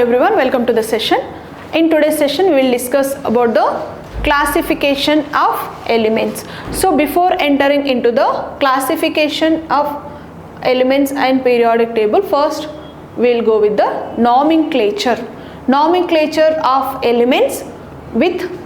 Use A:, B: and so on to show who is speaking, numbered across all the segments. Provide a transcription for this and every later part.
A: everyone, welcome to the session. In today's session we will discuss about the classification of elements. So before entering into the classification of elements and periodic table, first we will go with the nomenclature of elements with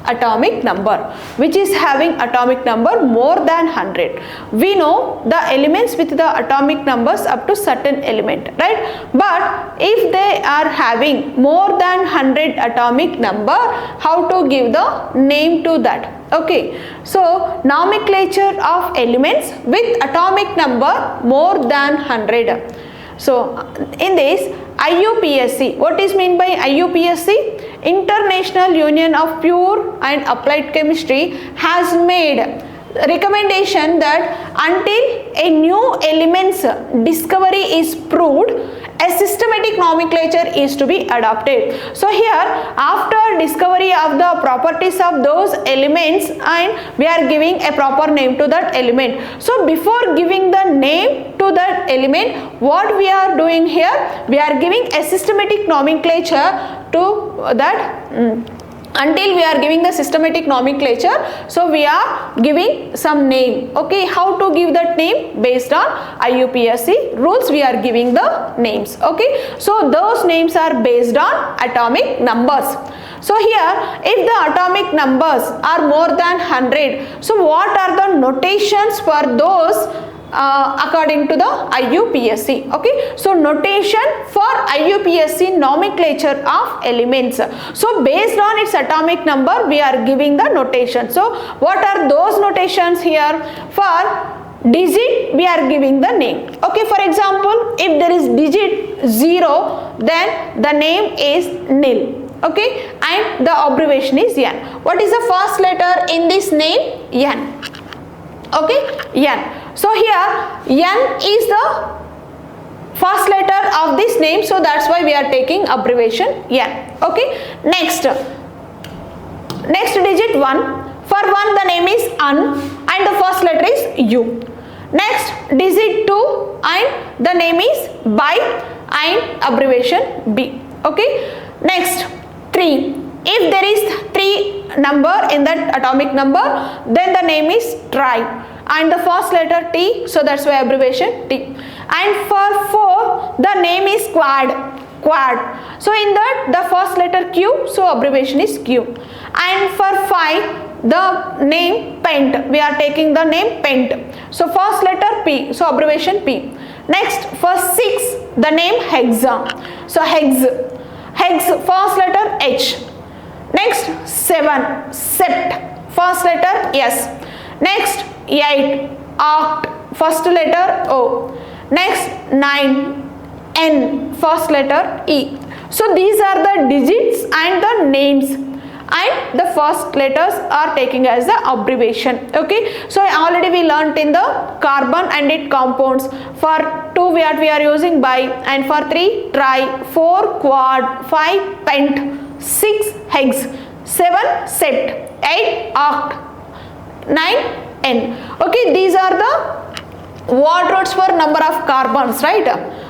A: atomic number, which is having atomic number more than 100. We know the elements with the atomic numbers up to certain element, right? But if they are having more than 100 atomic number, how to give the name to that? Okay, so nomenclature of elements with atomic number more than 100. So in this IUPAC, what is meant by IUPAC? International Union of Pure and Applied Chemistry has made recommendation that until a new element's discovery is proved, a systematic nomenclature is to be adopted. So here, after discovery of the properties of those elements, and we are giving a proper name to that element. So before giving the name to that element, what we are doing here, we are giving a systematic nomenclature to that. Until we are giving the systematic nomenclature, so we are giving some name. Okay, how to give that name? Based on IUPAC rules we are giving the names. Okay, so those names are based on atomic numbers. So here, if the atomic numbers are more than 100, so what are the notations for those according to the IUPAC? Okay, so notation for IUPAC nomenclature of elements. So based on its atomic number, we are giving the notation. So what are those notations here? For digit, we are giving the name. Okay, for example, if there is digit 0, then the name is nil. Okay, and the abbreviation is N. What is the first letter in this name? N. Okay, N. So here N is the first letter of this name, so that's why we are taking abbreviation N. Okay, next digit 1. For 1 the name is An and the first letter is U. Next digit 2 and the name is By and abbreviation B. Okay, next 3. If there is 3 number in that atomic number, then the name is Tri and the first letter T, so that's why abbreviation T. And for 4 the name is Quad. So in that the first letter Q, so abbreviation is Q. And for 5 the name Pent, we are taking the name Pent, so first letter P, so abbreviation P. Next for 6 the name Hexa, so Hex, first letter H. Next 7 Sept, first letter S. Next 8 Oct, first letter O. Next 9 N, first letter E. So these are the digits and the names, and the first letters are taking as the abbreviation. Okay, so already we learnt in the carbon and its compounds. For 2 we are using Bi, and for 3 Tri, 4 Quad, 5 Pent, 6 Hex, 7 Sept, 8 Oct, 9 N. Okay, these are the word roots for number of carbons, right?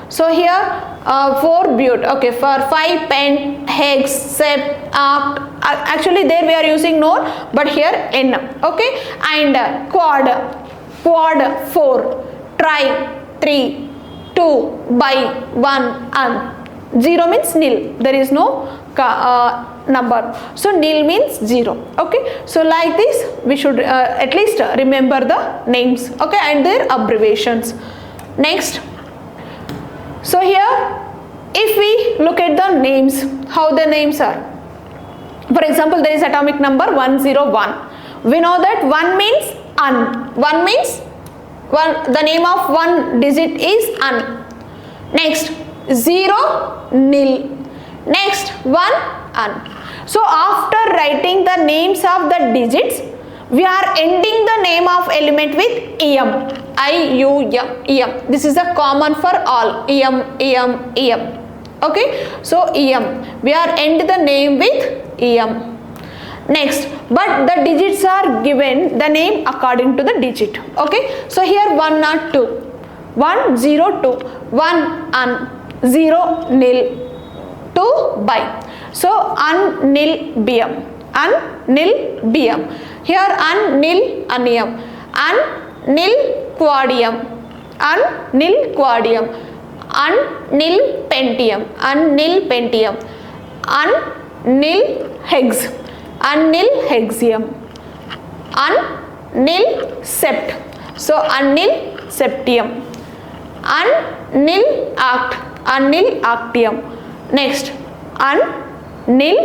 A: So here 4 but. Okay, for 5 Pent, Hex, Sept, Oct. Actually there we are using nor, but here N. Okay, and quad 4, Tri 3, 2, Bi 1, An. 0 means nil, there is no number, so nil means 0. Okay, so like this we should at least remember the names, okay, and their abbreviations. Next, so here if we look at the names, how the names are. For example, there is atomic number 101. We know that 1 means An. 1 means the name of 1 digit is An. Next 0 nil. Next 1 An. So after writing the names of the digits, we are ending the name of element with em. I-U-M, em. This is a common for all. Em. Okay, so em. We are end the name with em. Next, but the digits are given the name according to the digit. Okay, so here 1 not 2. 1 0 2, 1 An, 0 nil, to by. So un nil biyam, un nil biyam. Here un nil aniyam, un nil quadium, un nil quadium, un nil pentium, un nil pentium, un nil hex, un nil hexium, un nil sept. So un nil septium, un nil act, un nil actium. Next un nil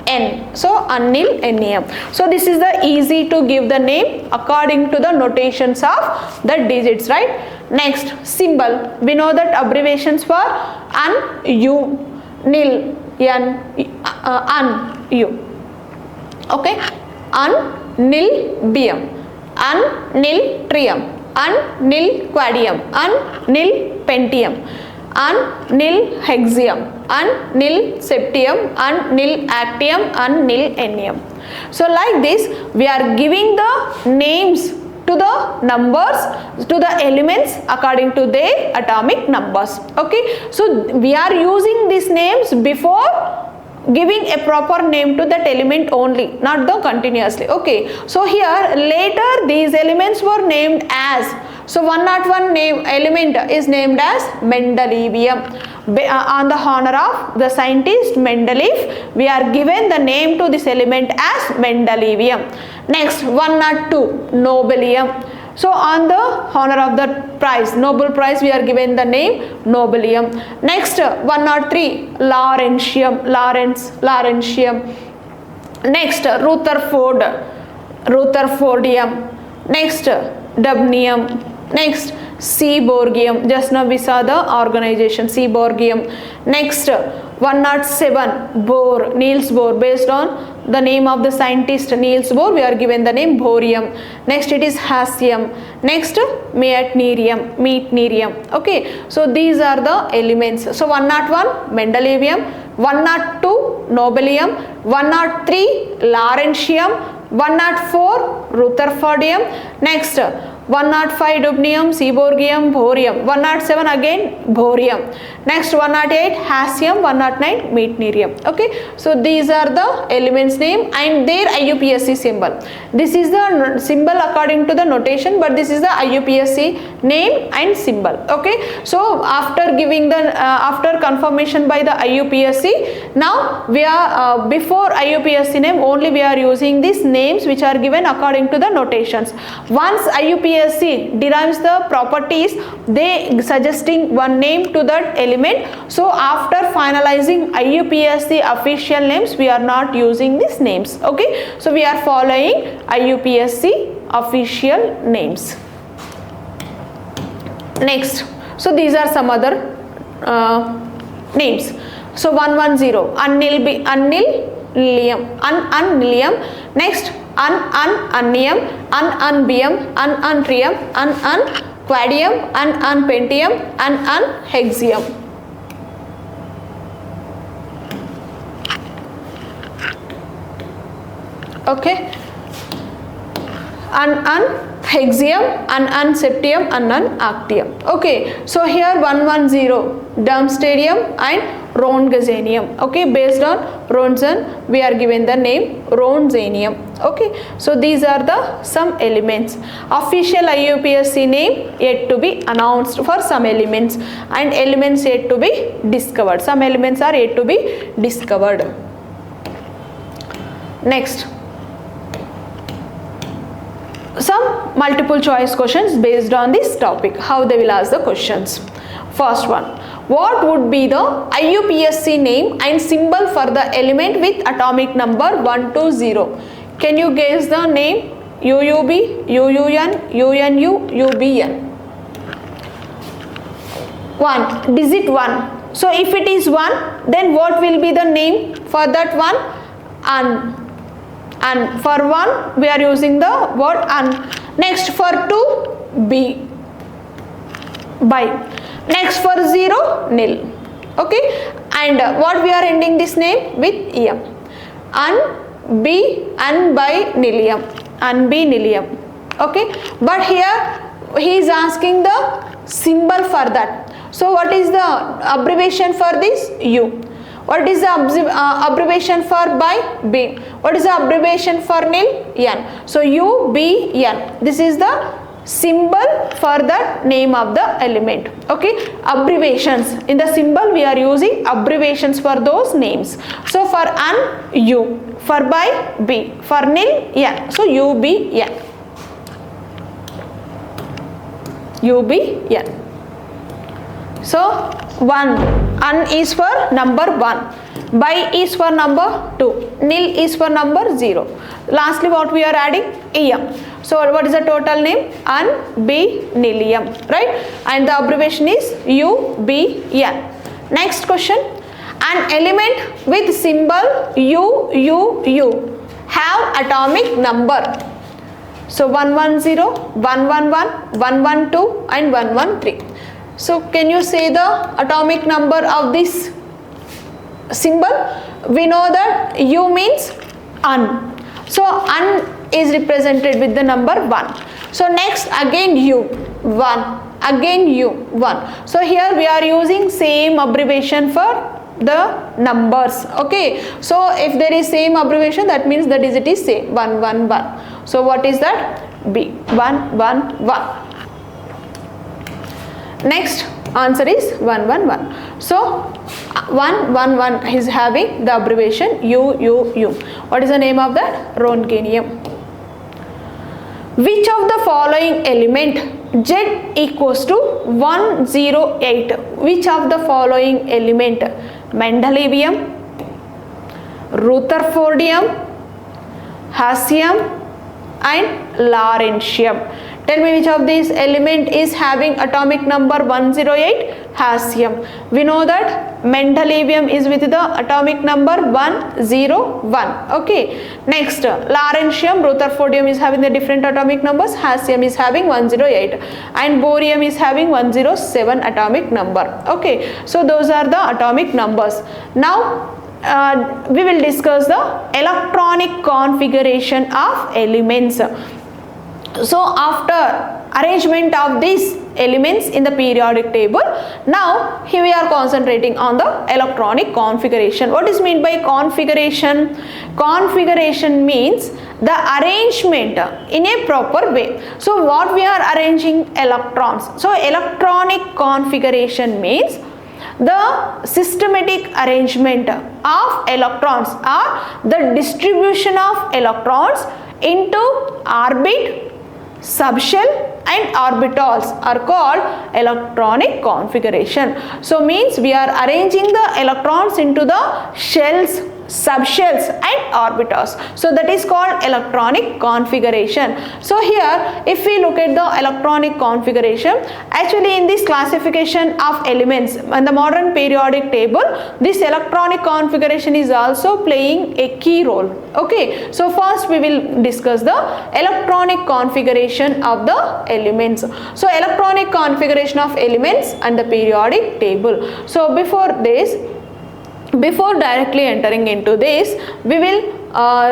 A: n. So un nil ennium. So this is the easy to give the name according to the notations of the digits, right? Next symbol. We know that abbreviations for un, u, nil, n, un, u. Okay, un nil biyam, un nil trium, un nil quadium, un nil pentium, un nil hexium, un nil septium, un nil actium, un nil ennium. So like this we are giving the names to the numbers, to the elements according to their atomic numbers. Okay, so we are using these names before giving a proper name to that element only, not the continuously. Okay, so here later these elements were named as, so 101 name element is named as Mendelevium. On the honor of the scientist Mendeleev, we are given the name to this element as Mendelevium. Next 102 Nobelium. So on the honor of the prize, Nobel Prize, we are given the name Nobelium. Next 103 Laurentium, Laurentium. Next Rutherford, Rutherfordium. Next Dubnium. Next Seaborgium, just now we saw the organization Seaborgium. Next 107 Bohr, Niels Bohr, based on the name of the scientist Niels Bohr, we are given the name Bohrium. Next it is Hassium. Next Meitnerium. Okay, so these are the elements. So 101 Mendelevium, 102 Nobelium, 103 Laurentium, 104 Rutherfordium. Next 105 Dubnium, Seaborgium, Bohrium. 107 again Bohrium. Next 108 Hassium, 109 Meitnerium. Okay, so these are the elements name and their IUPAC symbol. This is the symbol according to the notation, but this is the IUPAC name and symbol. Okay, so after giving the after confirmation by the IUPAC, now we are before IUPAC name only we are using these names which are given according to the notations. Once IUPAC derives the properties, they suggesting one name to that element. So after finalizing IUPAC official names, we are not using these names. Okay, so we are following IUPAC official names. Next, so these are some other names. So 110 Annilium. Next Annium, Unbium, Untrium, Quadium, Pentium, Hexium. Okay, Hexium, Septium, Actium. Okay, so here 110 Darmstadium and Röntgenium. Okay, based on Roentgen, we are given the name Roentgenium. Okay, so these are the some elements. Official IUPAC name yet to be announced for some elements, and elements yet to be discovered. Some elements are yet to be discovered. Next, some multiple choice questions based on this topic. How they will ask the questions. First one, what would be the IUPAC name and symbol for the element with atomic number 120? Can you guess the name? UUB, UUN, UNU, UBN. 1, digit 1. So if it is 1, then what will be the name for that one? And for 1 we are using the word un. Next for 2, B, by. Next for 0, nil. Okay, and what we are ending this name with em. Unbinilium, unbinilium. Okay, but here he is asking the symbol for that. So what is the abbreviation for this? U. What is the abbreviation for by? B. What is the abbreviation for nil? N. So U, B, N. This is the symbol for the name of the element. Okay, abbreviations. In the symbol we are using abbreviations for those names. So for un, U. For by, B. For nil, N. So U, B, N. U, B, N. So 1, un is for number 1, by is for number 2, nil is for number 0. Lastly what we are adding? Em. So what is the total name? Un, B, nilium, right? And the abbreviation is U, B, N. Next question. An element with symbol U, U, U have atomic number. So 110, 111, 112 and 113. So can you say the atomic number of this symbol? We know that U means un. So un is represented with the number 1. So next again U, 1, again U, 1. So here we are using same abbreviation for the numbers. Okay, so if there is same abbreviation, that means the digit is same, 1, 1, 1. So what is that? B, 1, 1, 1. Next answer is 1, 1, 1. So 1, 1, 1 is having the abbreviation U, U, U. What is the name of that? Roentgenium. Which of the following element Z equals to 108? Which of the following element? Mendelevium, Rutherfordium, Hassium and Lawrencium. Tell me which of these element is having atomic number 108? Hassium. We know that Mendelevium is with the atomic number 101. Okay. Next, Lawrencium, Rutherfordium is having the different atomic numbers. Hassium is having 108 and Borium is having 107 atomic number. Okay. So those are the atomic numbers. Now we will discuss the electronic configuration of elements. So after arrangement of these elements in the periodic table, now here we are concentrating on the electronic configuration. What is meant by configuration? Configuration means the arrangement in a proper way. So what we are arranging? Electrons. So electronic configuration means the systematic arrangement of electrons or the distribution of electrons into orbit, subshell and orbitals are called electronic configuration. So means we are arranging the electrons into the shells, subshells and orbitals. So that is called electronic configuration. So here if we look at the electronic configuration, actually in this classification of elements in the modern periodic table, this electronic configuration is also playing a key role. Okay, so first we will discuss the electronic configuration of the elements. So electronic configuration of elements and the periodic table. So before directly entering into this, we will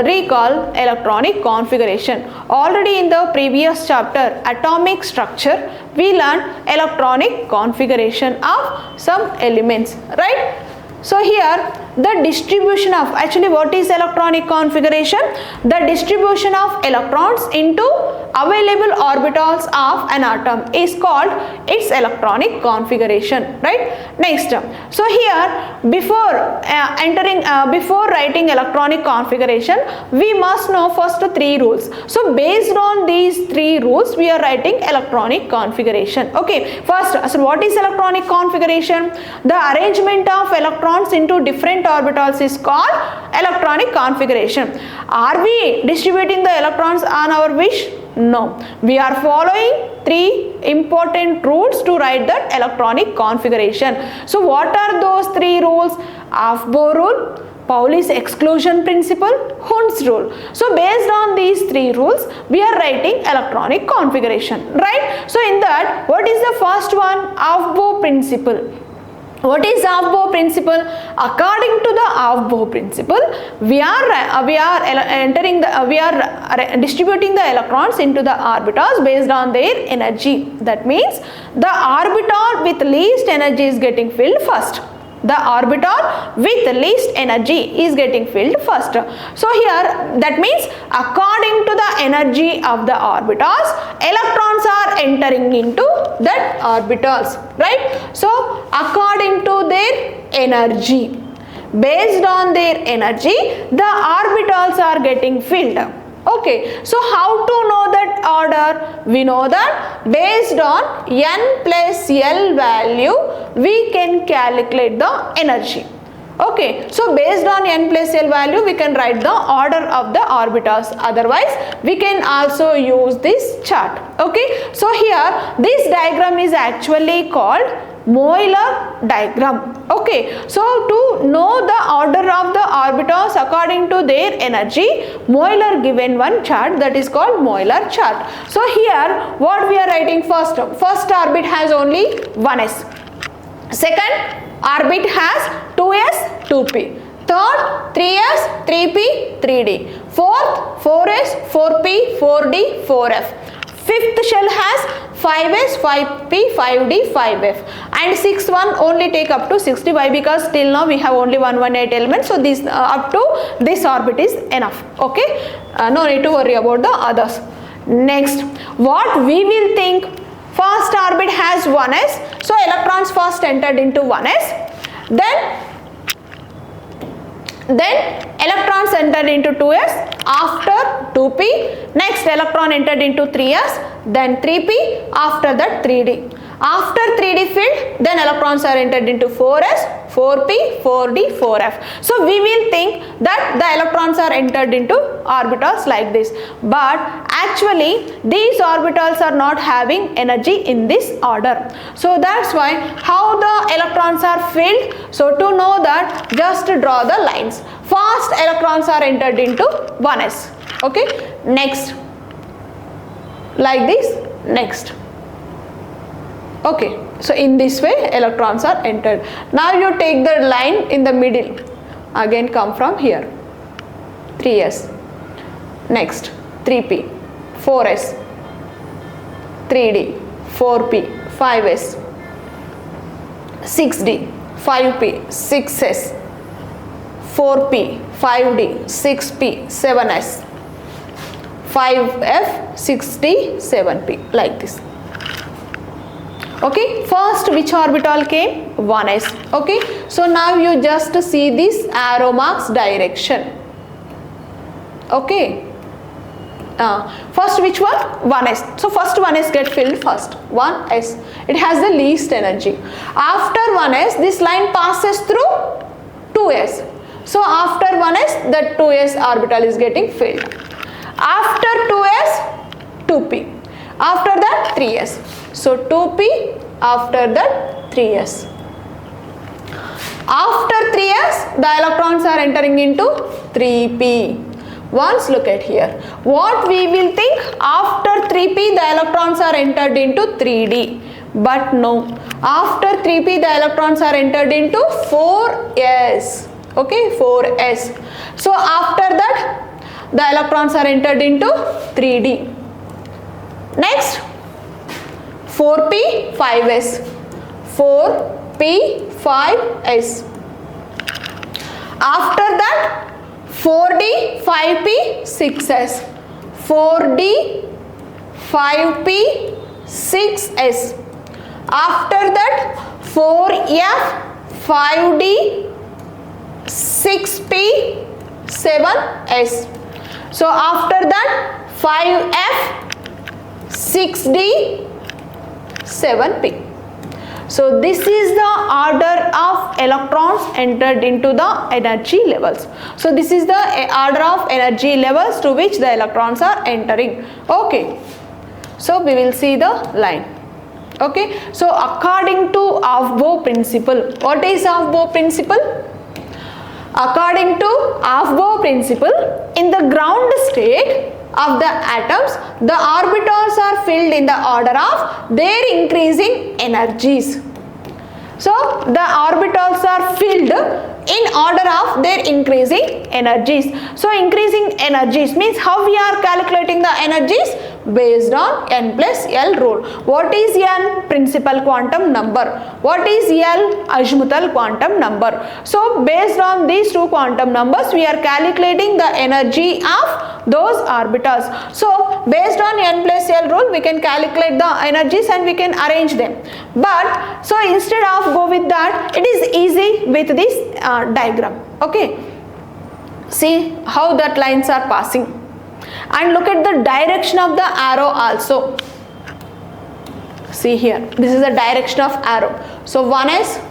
A: recall electronic configuration. Already in the previous chapter, atomic structure, we learned electronic configuration of some elements, right? So here the distribution of, actually what is electronic configuration? The distribution of electrons into available orbitals of an atom is called its electronic configuration, right? Next, so here before writing electronic configuration, we must know first 3 rules. So based on these 3 rules, we are writing electronic configuration. Okay, first, so what is electronic configuration? The arrangement of electrons into different orbitals is called electronic configuration. Are we distributing the electrons on our wish? No. We are following 3 important rules to write that electronic configuration. So what are those 3 rules? Aufbau rule, Pauli's exclusion principle, Hund's rule. So based on these 3 rules, we are writing electronic configuration, right? So in that, what is the first one? Aufbau principle. What is Aufbau principle? According to the Aufbau principle, we are distributing the electrons into the orbitals based on their energy. That means the orbital with least energy is getting filled first. the orbital with least energy is getting filled first. So here that means according to the energy of the orbitals, electrons are entering into that orbitals, right? So according to their energy, based on their energy, the orbitals are getting filled. Okay, so how to know that order? We know that based on n plus L value, we can calculate the energy. Okay, so based on n plus L value, we can write the order of the orbitals. Otherwise, we can also use this chart. Okay, so here this diagram is actually called Moeller diagram. Okay, so to know the order of the orbitals according to their energy, Moeller given one chart, that is called Moeller chart. So here what we are writing first? First orbit has only 1s. Second orbit has 2s, 2p. Third 3s, 3p, 3d. Fourth 4s, 4p, 4d, 4f. Fifth shell has 5s, 5p, 5d, 5f, and sixth one only take up to 60. Why? Because till now we have only 118 elements, so this up to this orbit is enough. Okay, no need to worry about the others. Next, what we will think? First orbit has 1s, so electrons first entered into 1s, then electrons entered into 2s, after 2p, next electron entered into 3s, then 3p, after that 3d. After 3d filled, then electrons are entered into 4s, 4p, 4d, 4f. So we will think that the electrons are entered into orbitals like this, but actually these orbitals are not having energy in this order. So that's why how the electrons are filled. So to know that, just draw the lines. First electrons are entered into 1s. Okay, next like this, next. Okay, so in this way electrons are entered. Now you take the line in the middle, again come from here, 3s, next 3p, 4s, 3d, 4p, 5s, 6d, 5p, 6s, 4p, 5d, 6p, 7s, 5f, 6d, 7p, like this. Okay, first which orbital came? 1s. Okay, so now you just see this arrow marks direction. Okay, first which one? 1s. So first 1s get filled first. 1s, it has the least energy. After 1s, this line passes through 2s. So after 1s, the 2s orbital is getting filled. After 2s, 2p. After that 3s. So 2p, after that 3s. After 3s, the electrons are entering into 3p. Once look at here. What we will think? After 3p, the electrons are entered into 3d. But no. After 3p, the electrons are entered into 4s. Okay, 4s. So after that, the electrons are entered into 3d. Next, 4p, 5s. 4p, 5s. After that, 4d, 5p, 6s. 4d, 5p, 6s. After that, 4f, 5d, 6p, 7s. So after that, 5f, 6d, 7p. So this is the order of electrons entered into the energy levels. So this is the order of energy levels to which the electrons are entering. Okay, so we will see the line. Okay, so according to Aufbau principle, what is Aufbau principle? According to Aufbau principle, in the ground state of the atoms, the orbitals are filled in the order of their increasing energies. So the orbitals are filled in order of their increasing energies. So increasing energies means how we are calculating the energies? based on n plus L rule. What is n? Principal quantum number. What is L? Azimuthal quantum number. So based on these two quantum numbers, we are calculating the energy of those orbitals. So based on n plus L rule, we can calculate the energies and we can arrange them. But so instead of go with that, it is easy with this diagram. Okay, see how that lines are passing, and look at the direction of the arrow also. See here, this is the direction of arrow. So 1s,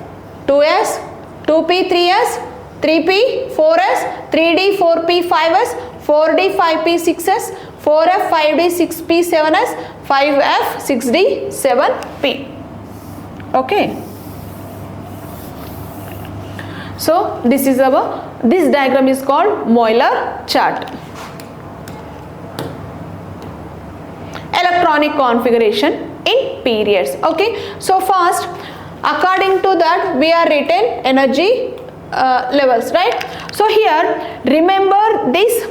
A: 2s, 2p, 3s, 3p, 4s, 3d, 4p, 5s, 4d, 5p, 6s, 4f, 5d, 6p, 7s, 5f, 6d, 7p. Okay. So this diagram is called Euler chart. Electronic configuration in periods. Okay, so first according to that we are written energy levels, right? So here remember this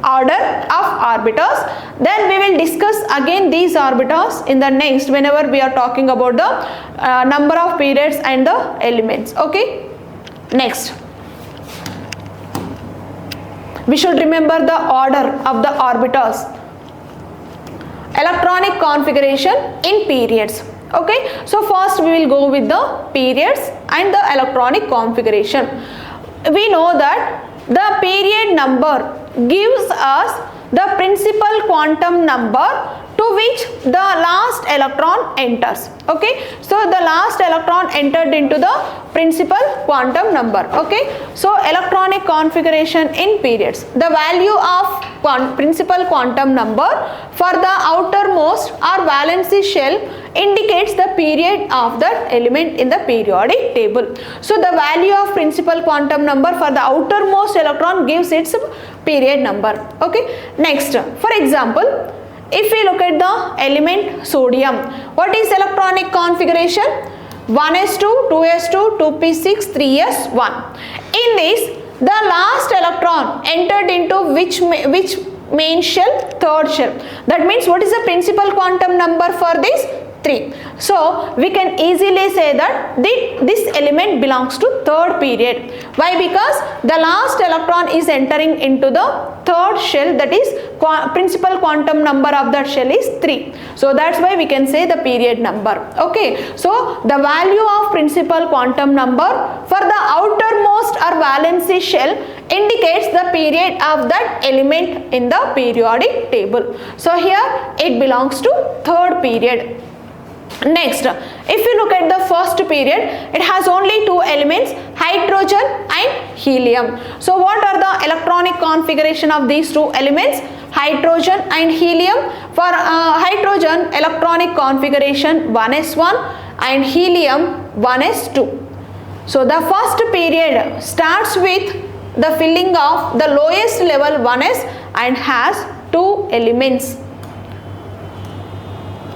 A: order of orbitals, then we will discuss again these orbitals in the next whenever we are talking about the number of periods and the elements. Okay, next we should remember the order of the orbitals. Electronic configuration in periods. Okay, so first we will go with the periods and the electronic configuration. We know that the period number gives us the principal quantum number to which the last electron enters. Okay, so the last electron entered into the principal quantum number. Okay, so electronic configuration in periods. The value of principal quantum number for the outermost or valency shell indicates the period of that element in the periodic table. So the value of principal quantum number for the outermost electron gives its period number. Okay, next for example, if we look at the element sodium, what is electronic configuration? 1s2, 2s2, 2p6, 3s1. In this, the last electron entered into which main shell? Third shell. That means what is the principal quantum number for this? 3. So we can easily say that this element belongs to third period. Why? Because the last electron is entering into the third shell, that is principal quantum number of that shell is 3. So that's why we can say the period number. Okay, so the value of principal quantum number for the outermost or valency shell indicates the period of that element in the periodic table. So here it belongs to third period. Next, if you look at the first period, it has only two elements, hydrogen and helium. So what are the electronic configuration of these two elements? Hydrogen and helium. For hydrogen, electronic configuration 1s1 and helium 1s2. So the first period starts with the filling of the lowest level 1s and has two elements.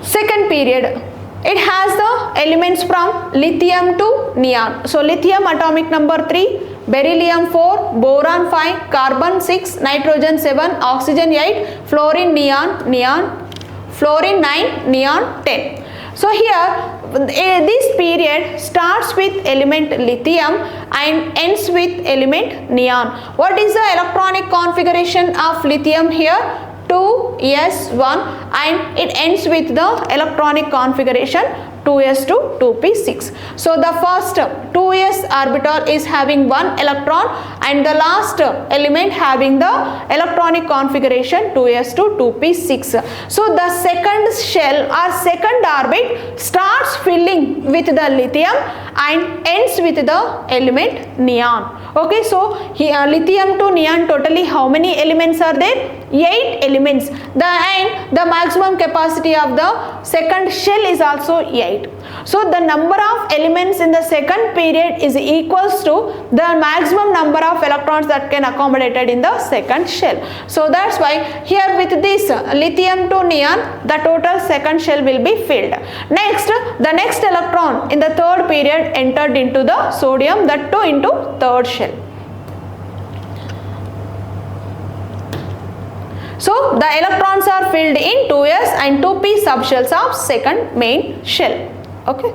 A: Second period, it has the elements from lithium to neon. So lithium atomic number 3, beryllium 4, boron 5, carbon 6, nitrogen 7, oxygen 8, fluorine neon, fluorine 9, neon 10. So here this period starts with element lithium and ends with element neon. What is the electronic configuration of lithium here? 2s1, and it ends with the electronic configuration 2s2, 2p6. So the first 2s orbital is having one electron and the last element having the electronic configuration 2s2, 2p6. So the second shell or second orbit starts filling with the lithium and ends with the element neon. Okay, so here lithium to neon, totally how many elements are there? 8 elements. The maximum capacity of the second shell is also 8. So the number of elements in the second period is equals to the maximum number of electrons that can accommodated in the second shell. So that's why here with this lithium to neon, the total second shell will be filled. Next, the next electron in the third period entered into the sodium, that too into third shell. So the electrons are filled in 2s and 2p subshells of second main shell. Okay.